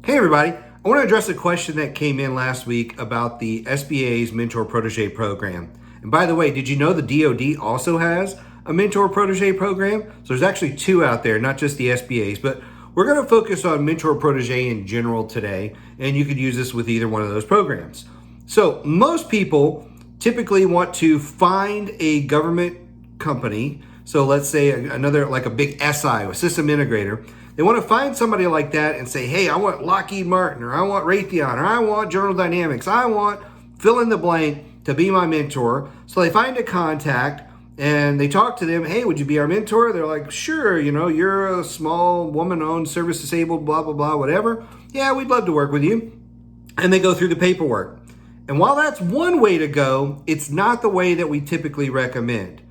Hey everybody, I want to address a question that came in last week about the SBA's Mentor-Protege program. And by the way, did you know the DoD also has a Mentor-Protege program? So there's actually two out there, not just the SBA's, but we're going to focus on Mentor-Protege in general today, and you could use this with either one of those programs. So most people typically want to find a government company. So let's say another, like a big SI, a system integrator. They want to find somebody like that and say, hey, I want Lockheed Martin, or I want Raytheon, or I want General Dynamics, I want fill in the blank to be my mentor. So they find a contact and they talk to them, hey, would you be our mentor? They're like, sure, you're a small woman-owned, service-disabled, blah, blah, blah, whatever. Yeah, we'd love to work with you. And they go through the paperwork. And while that's one way to go, it's not the way that we typically recommend.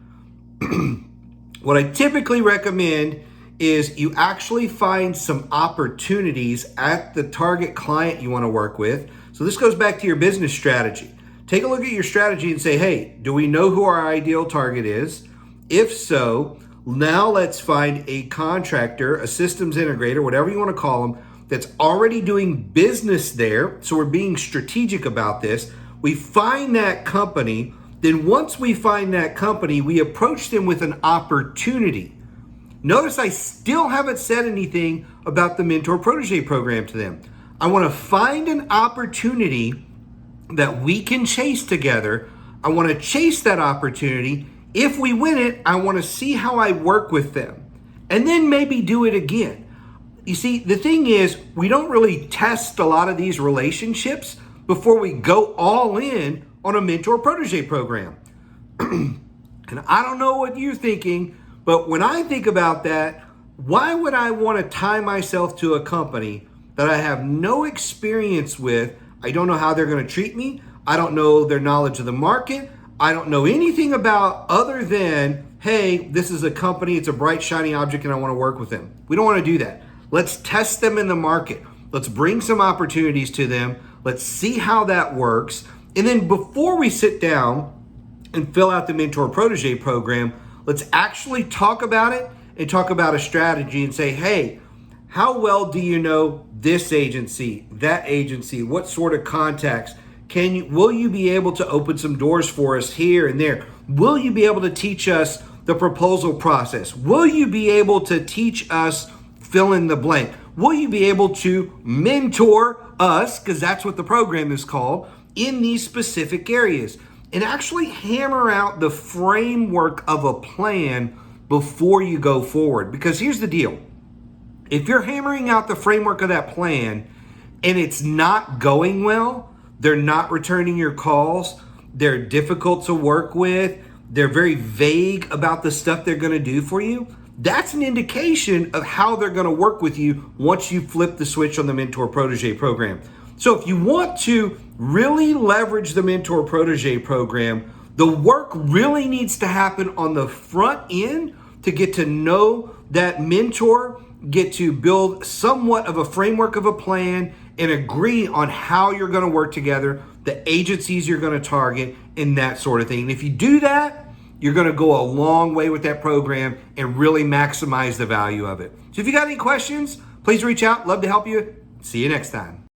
What I typically recommend is you actually find some opportunities at the target client you want to work with. So this goes back to your business strategy. Take a look at your strategy and say, hey, do we know who our ideal target is? If so, now let's find a contractor, a systems integrator, whatever you want to call them, that's already doing business there. So we're being strategic about this. We find that company. Then once we find that company, we approach them with an opportunity. Notice I still haven't said anything about the Mentor-Protege program to them. I want to find an opportunity that we can chase together. I want to chase that opportunity. If we win it, I want to see how I work with them and then maybe do it again. You see, the thing is, we don't really test a lot of these relationships before we go all in on a Mentor-Protege program. And I don't know what you're thinking, but when I think about that, why would I want to tie myself to a company that I have no experience with? I don't know how they're going to treat me. I don't know their knowledge of the market. I don't know anything about other than, hey, this is a company, it's a bright, shiny object, and I want to work with them. We don't want to do that. Let's test them in the market. Let's bring some opportunities to them. Let's see how that works. And then before we sit down and fill out the Mentor-Protege program, let's actually talk about it and talk about a strategy and say, hey, how well do you know this agency, that agency? What sort of contacts? Will you be able to open some doors for us here and there? Will you be able to teach us the proposal process? Will you be able to teach us fill in the blank? Will you be able to mentor us, because that's what the program is called, in these specific areas? And actually hammer out the framework of a plan before you go forward. Because here's the deal. If you're hammering out the framework of that plan and it's not going well, they're not returning your calls, they're difficult to work with, they're very vague about the stuff they're going to do for you, that's an indication of how they're going to work with you once you flip the switch on the Mentor-Protege program. So if you want to really leverage the Mentor-Protege program, the work really needs to happen on the front end to get to know that mentor, get to build somewhat of a framework of a plan, and agree on how you're going to work together, the agencies you're going to target, and that sort of thing. And if you do that, you're going to go a long way with that program and really maximize the value of it. So if you got any questions, please reach out. Love to help you. See you next time.